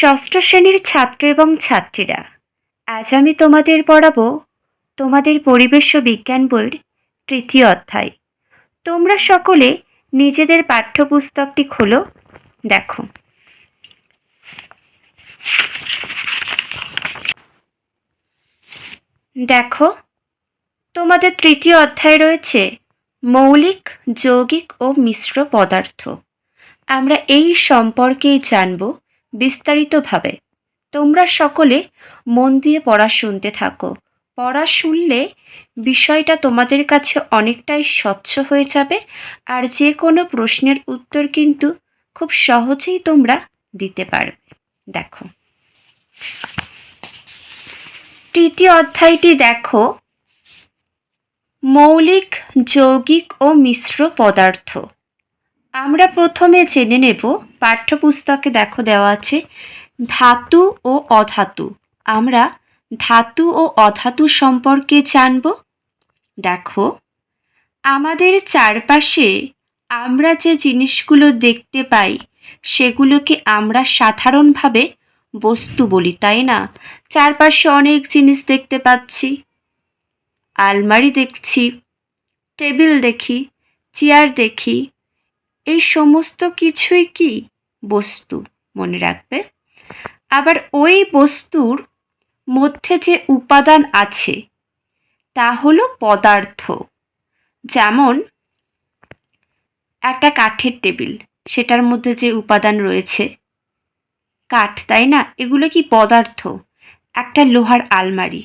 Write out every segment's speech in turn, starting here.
ষষ্ঠ শ্রেণীর ছাত্র এবং ছাত্রীরা, আজ আমি তোমাদের পড়াবো তোমাদের পরিবেশ ও বিজ্ঞান বইয়ের তৃতীয় অধ্যায়। তোমরা সকলে নিজেদের পাঠ্যপুস্তকটি খোলো। দেখো, দেখো তোমাদের তৃতীয় অধ্যায় রয়েছে মৌলিক, যৌগিক ও মিশ্র পদার্থ। আমরা এই সম্পর্কেই জানব বিস্তারিতভাবে। তোমরা সকলে মন দিয়ে পড়া শুনতে থাকো। পড়া শুনলে বিষয়টা তোমাদের কাছে অনেকটাই স্বচ্ছ হয়ে যাবে, আর যে কোনো প্রশ্নের উত্তর কিন্তু খুব সহজেই তোমরা দিতে পারবে। দেখো, তৃতীয় অধ্যায়টি দেখো, মৌলিক, যৌগিক ও মিশ্র পদার্থ। আমরা প্রথমে জেনে নেব, পাঠ্যপুস্তকে দেখো দেওয়া আছে ধাতু ও অধাতু। আমরা ধাতু ও অধাতু সম্পর্কে জানব। দেখো, আমাদের চারপাশে আমরা যে জিনিসগুলো দেখতে পাই সেগুলোকে আমরা সাধারণভাবে বস্তু বলি, তাই না? চারপাশে অনেক জিনিস দেখতে পাচ্ছি, আলমারি দেখছি, টেবিল দেখি, চেয়ার দেখি, এই সমস্ত কিছুই কি বস্তু, মনে রাখবে। আবার ওই বস্তুর মধ্যে যে উপাদান আছে তা হলো পদার্থ। যেমন একটা কাঠের টেবিল, সেটার মধ্যে যে উপাদান রয়েছে কাঠ, তাই না? এগুলো কি পদার্থ। একটা লোহার আলমারি,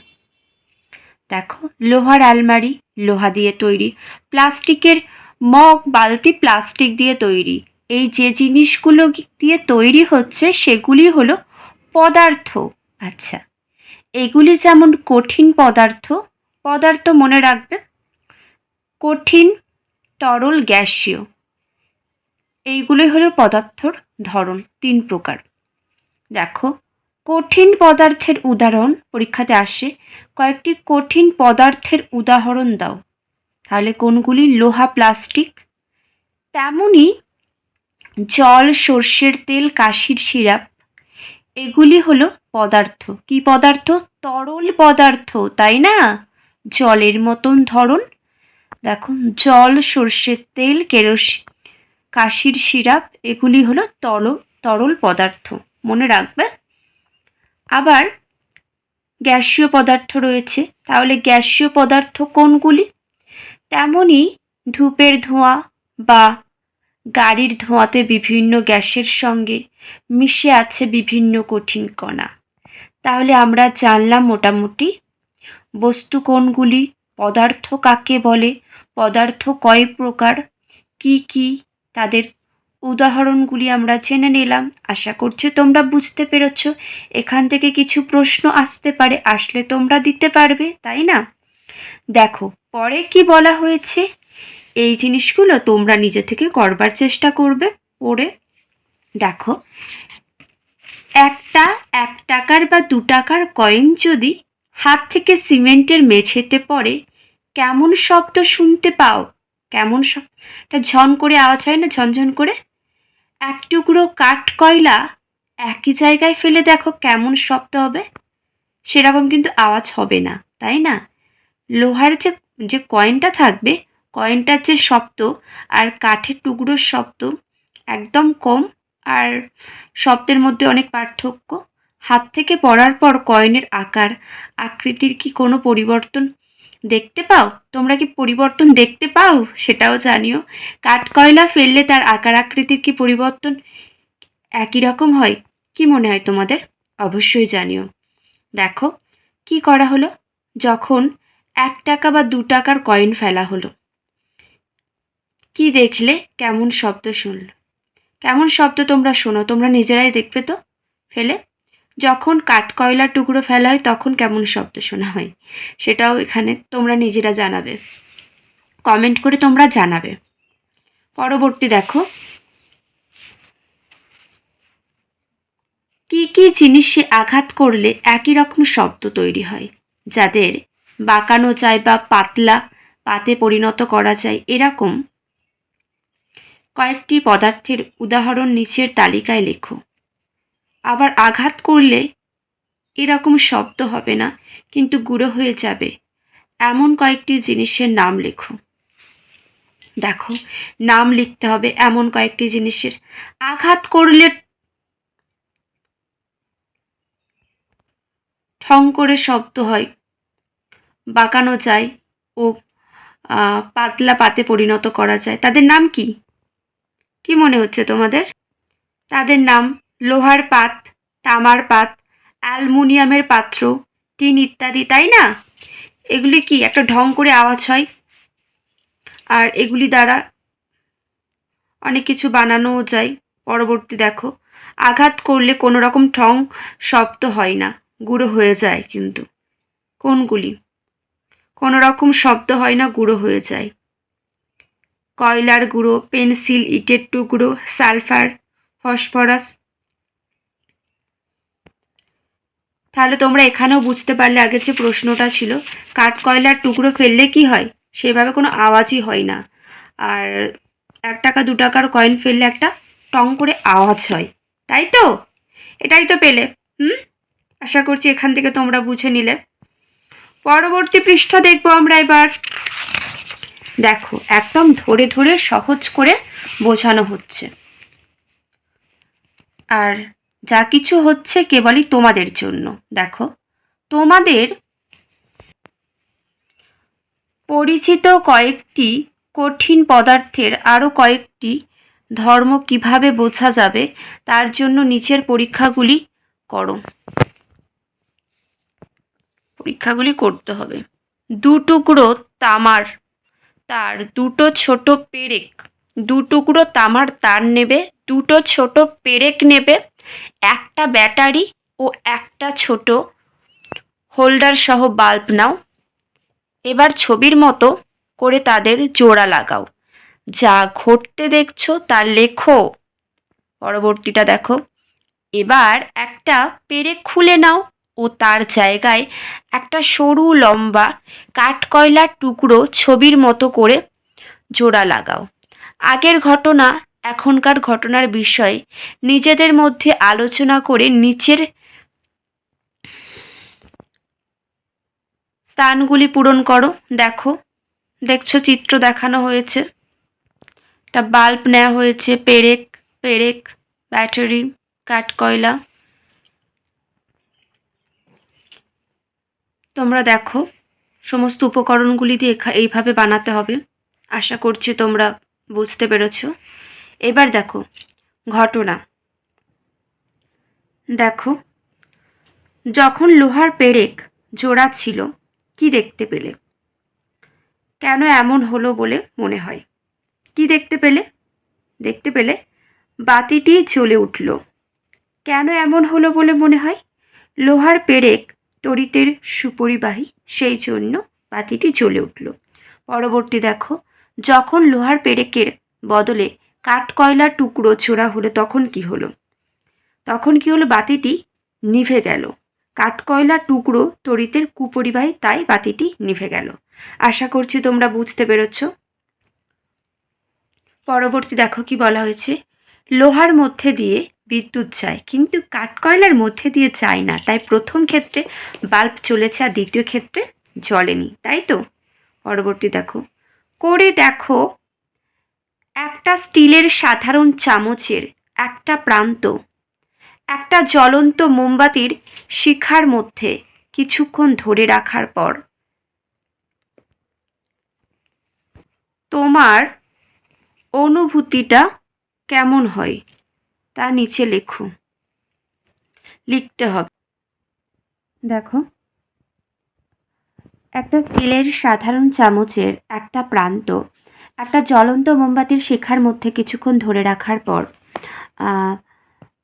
দেখো লোহার আলমারি লোহা দিয়ে তৈরি। প্লাস্টিকের মগ, বালতি প্লাস্টিক দিয়ে তৈরি। এই যে জিনিসগুলো দিয়ে তৈরি হচ্ছে সেগুলি হলো পদার্থ। আচ্ছা, এগুলি যেমন কঠিন পদার্থ, পদার্থ মনে রাখবে, কঠিন, তরল, গ্যাসীয়, এইগুলি হলো পদার্থর ধরন, 3 প্রকার। দেখো, কঠিন পদার্থের উদাহরণ পরীক্ষাতে আসে, কয়েকটি কঠিন পদার্থের উদাহরণ দাও। তাহলে কোনগুলি? লোহা, প্লাস্টিক। তেমনি জল, সর্ষের তেল, কাশির সিরাপ, এগুলি হলো পদার্থ। কি পদার্থ? তরল পদার্থ, তাই না? জলের মতন ধরন। দেখো, জল, সর্ষের তেল, কেরোসিন, কাশির সিরাপ, এগুলি হলো তরল পদার্থ, মনে রাখবে। আবার গ্যাসীয় পদার্থ রয়েছে। তাহলে গ্যাসীয় পদার্থ কোনগুলি? তেমনি ধূপের ধোঁয়া বা গাড়ির ধোঁয়াতে বিভিন্ন গ্যাসের সঙ্গে মিশে আছে বিভিন্ন কঠিন কণা। তাহলে আমরা জানলাম মোটামুটি বস্তু কোনগুলি, পদার্থ কাকে বলে, পদার্থ কয় প্রকার, কি কি তাদের উদাহরণগুলি আমরা জেনে নিলাম। আশা করছি তোমরা বুঝতে পেরেছ। এখান থেকে কিছু প্রশ্ন আসতে পারে, আসলে তোমরা দিতে পারবে, তাই না? দেখো, পরে কি বলা হয়েছে, এই জিনিসগুলো তোমরা নিজে থেকে করবার চেষ্টা করবে পড়ে। দেখো, একটা 1 টাকার বা 2 টাকার কয়েন যদি হাত থেকে সিমেন্টের মেঝেতে পড়ে কেমন শব্দ শুনতে পাও? কেমন একটা ঝন করে আওয়াজ হয় না, ঝনঝন করে? এক টুকরো কাঠ কয়লা একই জায়গায় ফেলে দেখো কেমন শব্দ হবে। সেরকম কিন্তু আওয়াজ হবে না, তাই না? লোহার যে যে কয়েনটা থাকবে, কয়েনটার যে শব্দ আর কাঠের টুকরোর শব্দ একদম কম, আর শব্দের মধ্যে অনেক পার্থক্য। হাত থেকে পড়ার পর কয়েনের আকার, আকৃতির কি কোনো পরিবর্তন দেখতে পাও? তোমরা কি পরিবর্তন দেখতে পাও? সেটাও জানিও। কাঠ কয়লা ফেললে তার আকার আকৃতির কি পরিবর্তন একই রকম হয়? কি মনে হয় তোমাদের? অবশ্যই জানিও। দেখো, কি করা হলো, যখন 1 টাকা বা 2 টাকার কয়েন ফেলা হলো, কি দেখলে, কেমন শব্দ শুনল? কেমন শব্দ তোমরা শোনো? তোমরা নিজেরাই দেখবে তো ফেলে। যখন কাঠ কয়লার টুকরো ফেলা হয় তখন কেমন শব্দ শোনা হয়, সেটাও এখানে তোমরা নিজেরা জানাবে, কমেন্ট করে তোমরা জানাবে। পরবর্তী দেখো, কি কি জিনিসে আঘাত করলে একই রকম শব্দ তৈরি হয়, যাদের বাঁকানো যায় বা পাতলা পাতে পরিণত করা যায়, এরকম কয়েকটি পদার্থের উদাহরণ নিচের তালিকায় লেখো। আবার আঘাত করলে এরকম শব্দ হবে না, কিন্তু গুঁড়ো হয়ে যাবে এমন কয়েকটি জিনিসের নাম লেখো। দেখো, নাম লিখতে হবে এমন কয়েকটি জিনিসের। আঘাত করলে ঠং করে শব্দ হয়, বাঁকানো যায় ও পাতলা পাতে পরিণত করা যায়। তাদের নাম কি? কি মনে হচ্ছে তোমাদের? তাদের নাম লোহার পাত, তামার পাত, অ্যালুমিনিয়ামের পাত্র, টিন ইত্যাদি, তাই না? এগুলি কি একটা ঢং করে আওয়াজ হয়, আর এগুলি দ্বারা অনেক কিছু বানানোও যায়। পরবর্তী দেখো, আঘাত করলে কোনো রকম ঠং শব্দ হয় না, গুঁড়ো হয়ে যায়। কিন্তু কোনগুলি? কোনো রকম শব্দ হয় না, গুঁড়ো হয়ে যায়। কয়লার গুঁড়ো, পেন্সিল, ইটের টুকরো, সালফার, ফসফরাস। তাহলে তোমরা এখানেও বুঝতে পারলে আগের যে প্রশ্নটা ছিল, কাঠ কয়লার টুকরো ফেললে কি হয়? সেভাবে কোনো আওয়াজই হয় না। আর 1 টাকা 2 টাকার কয়েন ফেললে একটা টং করে আওয়াজ হয়, তাই তো? এটাই তো পেলে। আশা করছি এখান থেকে তোমরা বুঝে নিলে। পরবর্তী পৃষ্ঠা দেখবো আমরা এবার। দেখো, একদম ধরে ধরে সহজ করে বোঝানো হচ্ছে, আর যা কিছু হচ্ছে কেবলই তোমাদের জন্য। দেখো, তোমাদের পরিচিত কয়েকটি কঠিন পদার্থের আরও কয়েকটি ধর্ম কিভাবে বোঝা যাবে তার জন্য নিচের পরীক্ষাগুলি করতে হবে। 2 টুকরো তামার তার, 2টো ছোট পেরেক, 2 টুকরো তামার তার নেবে, 2টো ছোট পেরেক নেবে, একটা ব্যাটারি ও একটা ছোট হোল্ডার সহ বাল্ব নাও। এবার ছবির মতো করে তাদের জোড়া লাগাও। যা ঘটতে দেখছো তা লেখো। পরবর্তীটা দেখো, এবার একটা পেরেক খুলে নাও ও তার জায়গায় একটা সরু লম্বা কাঠকয়লার টুকরো ছবির মতো করে জোড়া লাগাও। আগের ঘটনা এখনকার ঘটনার বিষয়ে নিজেদের মধ্যে আলোচনা করে নিচের স্থানগুলি পূরণ করো। দেখছো চিত্র দেখানো হয়েছে, একটা বাল্ব নেওয়া হয়েছে, পেরেক, ব্যাটারি, কাঠকয়লা। তোমরা দেখো, সমস্ত উপকরণগুলি দিয়ে এইভাবে বানাতে হবে। আশা করছি তোমরা বুঝতে পেরেছ। এবার দেখো ঘটনা। দেখো, যখন লোহার পেরেক জোড়া ছিল, কি দেখতে পেলে? কেন এমন হলো বলে মনে হয়? কি দেখতে পেলে? দেখতে পেলে বাতিটি জ্বলে উঠল। কেন এমন হলো বলে মনে হয়? লোহার পেরেক তড়িতের সুপরিবাহী, সেই জন্য বাতিটি জ্বলে উঠল। পরবর্তী দেখো, যখন লোহার পেরেকের বদলে কাঠকয়লার টুকরো ছোড়া হলো, তখন কি হলো? বাতিটি নিভে গেল। কাঠকয়লার টুকরো তড়িতের কুপরিবাহী, তাই বাতিটি নিভে গেল। আশা করছি তোমরা বুঝতে পেরেছ। পরবর্তী দেখো কি বলা হয়েছে, লোহার মধ্যে দিয়ে বিদ্যুৎ যায়, কিন্তু কাঠকয়লার মধ্যে দিয়ে যায় না। তাই প্রথম ক্ষেত্রে বাল্ব জ্বলেছে আর দ্বিতীয় ক্ষেত্রে জ্বলেনি, তাই তো? পরবর্তী দেখো, একটা স্টিলের সাধারণ চামচের একটা প্রান্ত একটা জ্বলন্ত মোমবাতির শিখার মধ্যে কিছুক্ষণ ধরে রাখার পর তোমার অনুভূতিটা কেমন হয় তা নিচে লিখতে হবে। দেখো, একটা স্টিলের সাধারণ চামচের একটা প্রান্ত একটা জ্বলন্ত মোমবাতির শিখার মধ্যে কিছুক্ষণ ধরে রাখার পর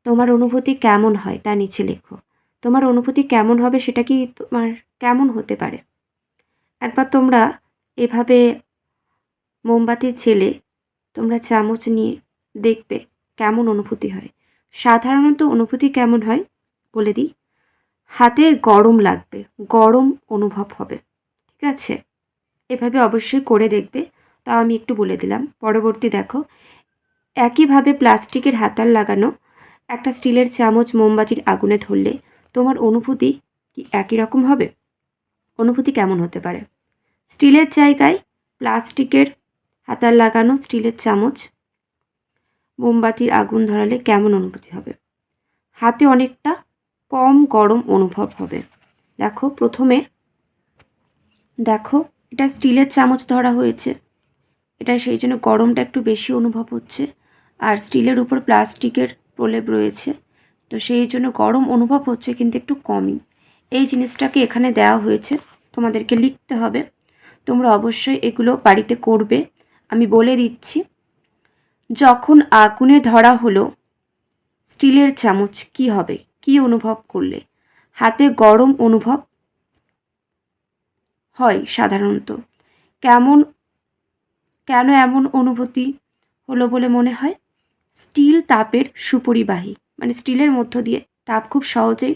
তোমার অনুভূতি কেমন হয় তা নিচে লেখো। তোমার অনুভূতি কেমন হবে সেটা কি তোমার কেমন হতে পারে? একবার তোমরা এভাবে মোমবাতি জ্বেলে তোমরা চামচ নিয়ে দেখবে কেমন অনুভূতি হয়। সাধারণত অনুভূতি কেমন হয় বলে দিই, হাতে গরম লাগবে, গরম অনুভব হবে। ঠিক আছে, এভাবে অবশ্যই করে দেখবে। তাও আমি একটু বলে দিলাম। পরবর্তী দেখো, একইভাবে প্লাস্টিকের হাতাল লাগানো একটা স্টিলের চামচ মোমবাতির আগুনে ধরলে তোমার অনুভূতি কি একই রকম হবে? অনুভূতি কেমন হতে পারে? স্টিলের জায়গায় প্লাস্টিকের হাতার লাগানো স্টিলের চামচ মোমবাতির আগুন ধরালে কেমন অনুভূতি হবে? হাতে অনেকটা কম গরম অনুভব হবে। দেখো প্রথমে দেখো এটা স্টিলের চামচ ধরা হয়েছে, এটা সেই জন্য গরমটা একটু বেশি অনুভব হচ্ছে, আর স্টিলের উপর প্লাস্টিকের প্রলেপ রয়েছে, তো সেই জন্য গরম অনুভব হচ্ছে কিন্তু একটু কমই। এই জিনিসটাকে এখানে দেওয়া হয়েছে, তোমাদেরকে লিখতে হবে। তোমরা অবশ্যই এগুলো বাড়িতে করবে। আমি বলে দিচ্ছি, যখন আগুনে ধরা হলো স্টিলের চামচ কি হবে, কি অনুভব করলে? হাতে গরম অনুভব হয় সাধারণত। কেন এমন অনুভূতি হলো বলে মনে হয়? স্টিল তাপের সুপরিবাহী, মানে স্টিলের মধ্য দিয়ে তাপ খুব সহজেই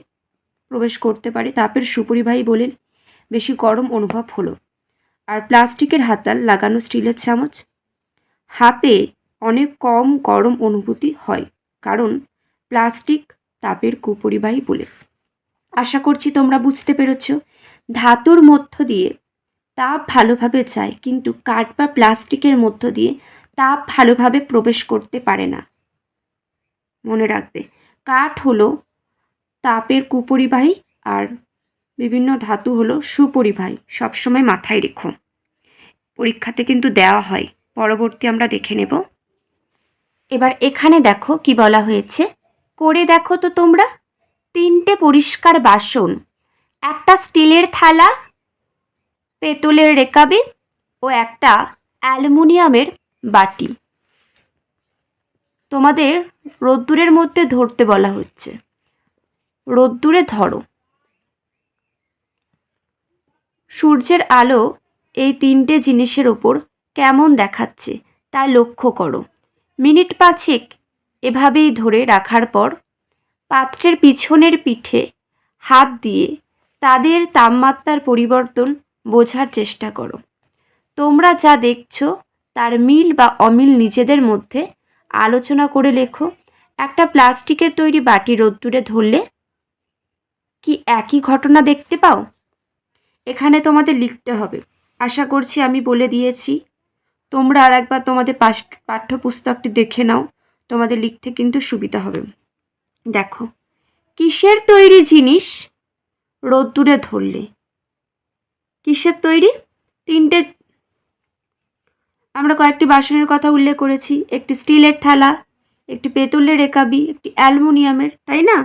প্রবেশ করতে পারে, তাপের সুপরিবাহী বলে বেশি গরম অনুভব হলো। আর প্লাস্টিকের হাতাল লাগানো স্টিলের চামচ, হাতে অনেক কম গরম অনুভূতি হয়, কারণ প্লাস্টিক তাপের কুপরিবাহী বলে। আশা করছি তোমরা বুঝতে পেরেছ। ধাতুর মধ্য দিয়ে তাপ ভালোভাবে যায়, কিন্তু কাঠ বা প্লাস্টিকের মধ্য দিয়ে তাপ ভালোভাবে প্রবেশ করতে পারে না। মনে রাখবে, কাঠ হলো তাপের কুপরিবাহী আর বিভিন্ন ধাতু হলো সুপরিবাহী। সবসময় মাথায় রেখো, পরীক্ষাতে কিন্তু দেওয়া হয়। পরবর্তী আমরা দেখে নেব। এবার এখানে দেখো কি বলা হয়েছে, করে দেখো তো তোমরা। 3টে পরিষ্কার বাসন, একটা স্টিলের থালা, পেতলের রেকাবি ও একটা অ্যালুমিনিয়ামের বাটি। তোমাদের রোদ্দুরের মধ্যে ধরতে বলা হচ্ছে, রোদ্দুরে ধরো। সূর্যের আলো এই 3টে জিনিসের ওপর কেমন দেখাচ্ছে তা লক্ষ্য করো। মিনিট 5 এভাবেই ধরে রাখার পর পাত্রের পিছনের পিঠে হাত দিয়ে তাদের তাপমাত্রার পরিবর্তন বোঝার চেষ্টা করো। তোমরা যা দেখছো তার মিল বা অমিল নিজেদের মধ্যে আলোচনা করে লেখো। একটা প্লাস্টিকের তৈরি বাটি রোদ্দুরে ধরলে কি একই ঘটনা দেখতে পাও? এখানে তোমাদের লিখতে হবে। আশা করছি আমি বলে দিয়েছি। তোমরা আর একবার তোমাদের পাঠ্যপুস্তকটি দেখে নাও, তোমাদের লিখতে কিন্তু সুবিধা হবে। দেখো, কিসের তৈরি জিনিস রোদ্দুরে ধরলে? কিসের তৈরি? 3টে আমরা কয়েকটি বাসনের কথা উল্লেখ করেছি, একটি স্টিলের থালা, একটি পেতলের রেকাবি, একটি অ্যালুমিনিয়ামের, তাই না?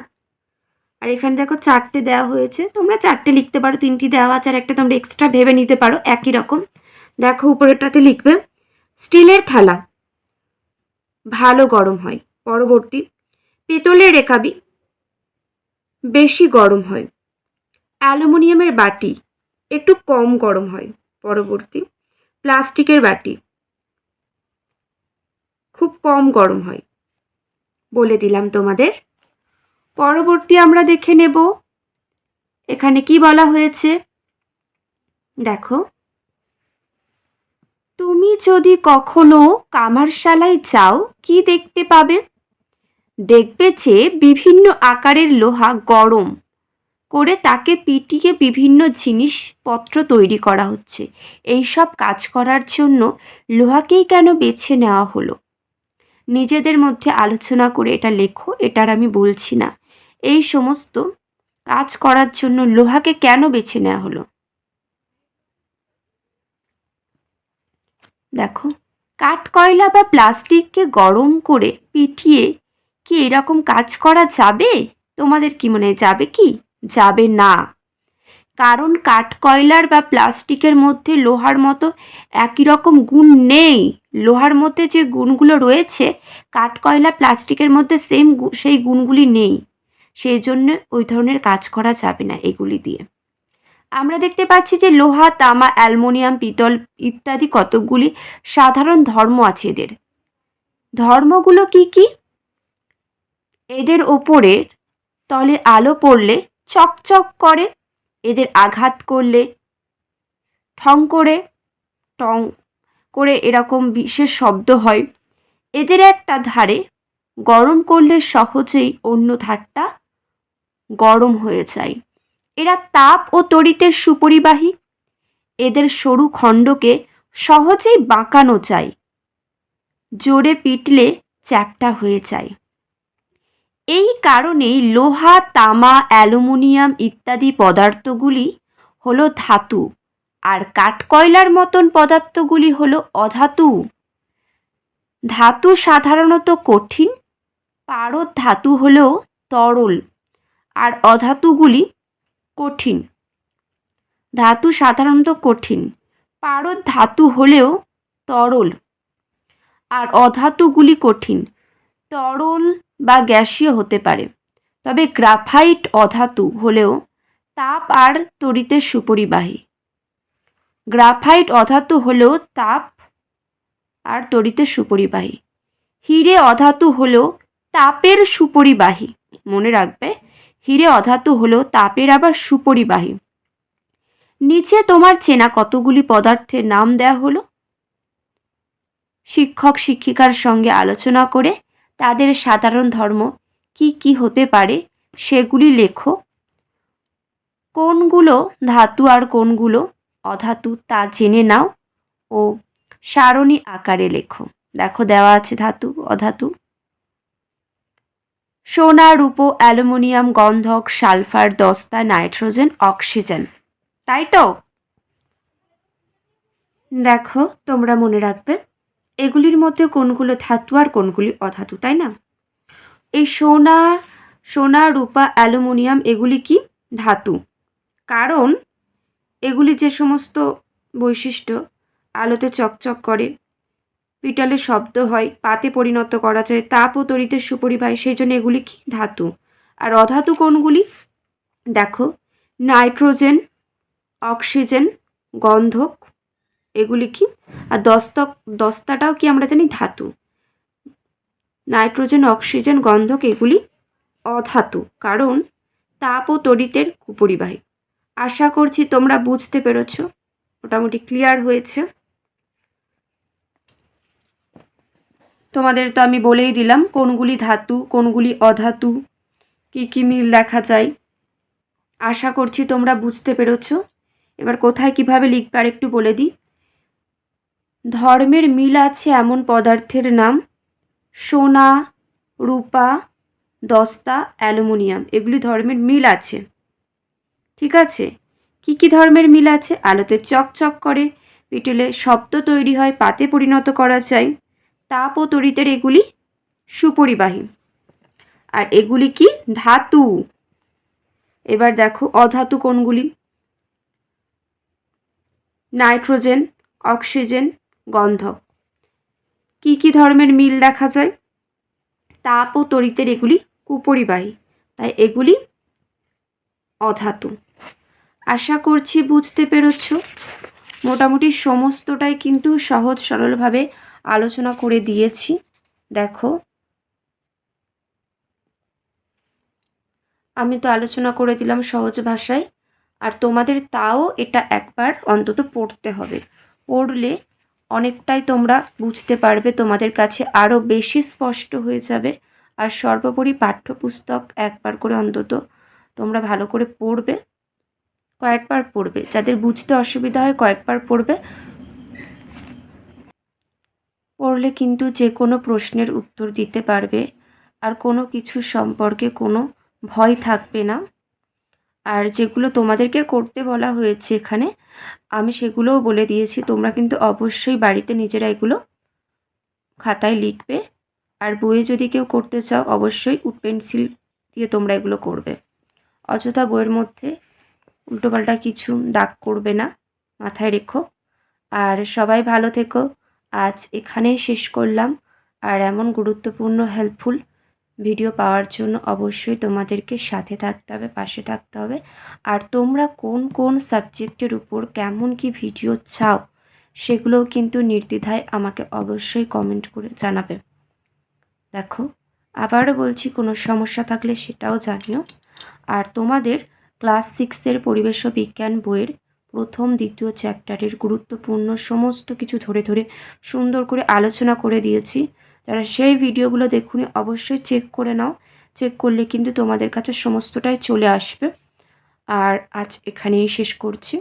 আর এখানে দেখো 4টে দেওয়া হয়েছে, তোমরা 4টে লিখতে পারো, 3টি দেওয়া আছে আর একটা তোমরা এক্সট্রা ভেবে নিতে পারো একই রকম। দেখো উপরেরটাতে লিখবে স্টিলের থালা ভালো গরম হয়। পরবর্তী, পেতলের রেকাবি বেশি গরম হয়। অ্যালুমিনিয়ামের বাটি একটু কম গরম হয়। পরবর্তী, প্লাস্টিকের বাটি খুব কম গরম হয়। বলে দিলাম তোমাদের। পরবর্তী আমরা দেখে নেব এখানে কি বলা হয়েছে। দেখো, তুমি যদি কখনো কামারশালায় যাও কি দেখতে পাবে? দেখবে যে বিভিন্ন আকারের লোহা গরম করে তাকে পিটিয়ে বিভিন্ন জিনিসপত্র তৈরি করা হচ্ছে। এই সব কাজ করার জন্য লোহাকেই কেন বেছে নেওয়া হলো? নিজেদের মধ্যে আলোচনা করে এটা লেখো, এটার আমি বলছি না। এই সমস্ত কাজ করার জন্য লোহাকে কেন বেছে নেওয়া হলো? দেখো, কাঠ কয়লা বা প্লাস্টিককে গরম করে পিটিয়ে কি এরকম কাজ করা যাবে? তোমাদের কি মনে হয় যাবে কি? যাবে না। কারণ কাঠ কয়লার বা প্লাস্টিকের মধ্যে লোহার মতো একই রকম গুণ নেই। লোহার মধ্যে যে গুণগুলো রয়েছে কাঠ কয়লা প্লাস্টিকের মধ্যে সেই গুণগুলি নেই। সেই জন্য ওই ধরনের কাজ করা যাবে না এগুলি দিয়ে। আমরা দেখতে পাচ্ছি যে লোহা, তামা, অ্যালুমিনিয়াম, পিতল ইত্যাদি কতকগুলি সাধারণ ধর্ম আছে এদের। ধর্মগুলো কি কি? এদের ওপরের তলে আলো পড়লে চকচক করে, এদের আঘাত করলে ঠং করে টং করে এরকম বিশেষ শব্দ হয়। এদের একটা ধারে গরম করলে সহজেই অন্য ধারটা গরম হয়ে যায়। এরা তাপ ও তড়িতের সুপরিবাহী। এদের সরু খণ্ডকে সহজেই বাঁকানো যায়, জোরে পিটলে চ্যাপ্টা হয়ে যায়। এই কারণেই লোহা, তামা, অ্যালুমিনিয়াম ইত্যাদি পদার্থগুলি হলো ধাতু, আর কাঠকয়লার মতন পদার্থগুলি হলো অধাতু। ধাতু সাধারণত কঠিন, পারদ ধাতু হলেও তরল, আর অধাতুগুলি কঠিন। ধাতু সাধারণত কঠিন, পারদ ধাতু হলেও তরল, আর অধাতুগুলি কঠিন, তরল বা গ্যাসীয় হতে পারে। তবে গ্রাফাইট অধাতু হলেও তাপ আর তড়িতের সুপরিবাহী। গ্রাফাইট অধাতু হলেও তাপ আর তড়িতের সুপরিবাহী। হিরে অধাতু হলেও তাপের সুপরিবাহী। মনে রাখবে, হিরে অধাতু হলেও তাপের আবার সুপরিবাহী। নিচে তোমার চেনা কতগুলি পদার্থের নাম দেয়া হলো। শিক্ষক শিক্ষিকার সঙ্গে আলোচনা করে তাদের সাধারণ ধর্ম কি কি হতে পারে সেগুলি লেখো। কোনগুলো ধাতু আর কোনগুলো অধাতু তা জেনে নাও ও সারণী আকারে লেখো। দেখো দেওয়া আছে ধাতু, অধাতু। সোনা, রূপো, অ্যালুমিনিয়াম, গন্ধক, সালফার, দস্তা, নাইট্রোজেন, অক্সিজেন। তাই তো? দেখো তোমরা মনে রাখবে এগুলির মধ্যে কোনগুলো ধাতু আর কোনগুলি অধাতু, তাই না? এই সোনা, রূপা, অ্যালুমিনিয়াম এগুলি কি ধাতু, কারণ এগুলি যে সমস্ত বৈশিষ্ট্য, আলোতে চকচক করে, পিটালে শব্দ হয়, পাতে পরিণত করা যায়, তাপ ও তড়িতের সুপরিবাহী, সেই জন্য এগুলি কি ধাতু। আর অধাতু কোনগুলি? দেখো, নাইট্রোজেন, অক্সিজেন, গন্ধক এগুলি কি? আর দস্তাটাও কি আমরা জানি ধাতু। নাইট্রোজেন, অক্সিজেন, গন্ধক এগুলি অধাতু, কারণ তাপ ও তড়িতের কুপরিবাহী। আশা করছি তোমরা বুঝতে পেরেছ, মোটামুটি ক্লিয়ার হয়েছে। তোমাদের তো আমি বলেই দিলাম কোনগুলি ধাতু কোনগুলি অধাতু, কি কি মিল দেখা যায়। আশা করছি তোমরা বুঝতে পেরেছ। এবার কোথায় কিভাবে লিখবে আর একটু বলে দিই। ধর্মের মিল আছে এমন পদার্থের নাম সোনা, রূপা, দস্তা, অ্যালুমিনিয়াম, এগুলি ধর্মের মিল আছে। ঠিক আছে? কি কি ধর্মের মিল আছে? আলোতে চকচক করে, পিটলে শব্দ তৈরি হয়, পাতে পরিণত করা যায়, তাপ ও তড়িতের এগুলি সুপরিবাহী, আর এগুলি কি ধাতু। এবার দেখো অধাতু কোনগুলি। নাইট্রোজেন, অক্সিজেন, গন্ধক। কি কি ধর্মের মিল দেখা যায়? তাপ ও তড়িতের এগুলি কুপরিবাহী, তাই এগুলি অধাতু। আশা করছি বুঝতে পেরেছ। মোটামুটি সমস্তটাই কিন্তু সহজ সরলভাবে আলোচনা করে দিয়েছি। দেখো আমি তো আলোচনা করে দিলাম সহজ ভাষায়, আর তোমাদের তাও এটা একবার অন্তত পড়তে হবে। পড়লে অনেকটাই তোমরা বুঝতে পারবে, তোমাদের কাছে আরও বেশি স্পষ্ট হয়ে যাবে। আর সর্বোপরি পাঠ্যপুস্তক একবার করে অন্তত তোমরা ভালো করে পড়বে, কয়েকবার পড়বে। যাদের বুঝতে অসুবিধা হয় কয়েকবার পড়বে। পড়লে কিন্তু যে কোনো প্রশ্নের উত্তর দিতে পারবে, আর কোনো কিছু সম্পর্কে কোনো ভয় থাকবে না। আর যেগুলো তোমাদেরকে করতে বলা হয়েছে এখানে, আমি সেগুলোও বলে দিয়েছি। তোমরা কিন্তু অবশ্যই বাড়িতে নিজেরা এগুলো খাতায় লিখবে। আর বইয়ে যদি কেউ করতে চাও অবশ্যই পেন্সিল দিয়ে তোমরা এগুলো করবে। অযথা বইয়ের মধ্যে উল্টোপাল্টা কিছু দাগ করবে না, মাথায় রেখো। আর সবাই ভালো থেকো। আজ এখানেই শেষ করলাম। আর এমন গুরুত্বপূর্ণ হেল্পফুল ভিডিও পাওয়ার জন্য অবশ্যই তোমাদেরকে সাথে থাকতে হবে, পাশে থাকতে হবে। আর তোমরা কোন কোন সাবজেক্টের উপর কেমন কি ভিডিও চাও সেগুলোও কিন্তু নির্দ্বিধায় আমাকে অবশ্যই কমেন্ট করে জানাবে। দেখো আবারও বলছি, কোনো সমস্যা থাকলে সেটাও জানিও। আর তোমাদের ক্লাস 6-এর পরিবেশ ও বিজ্ঞান বইয়ের প্রথম দ্বিতীয় চ্যাপ্টারের গুরুত্বপূর্ণ সমস্ত কিছু ধরে ধরে সুন্দর করে আলোচনা করে দিয়েছি। যারা সেই ভিডিওগুলো দেখোনি অবশ্যই চেক করে নাও। চেক করলে কিন্তু তোমাদের কাছে সমস্তটাই চলে আসবে। আর আজ এখানেই শেষ করছি।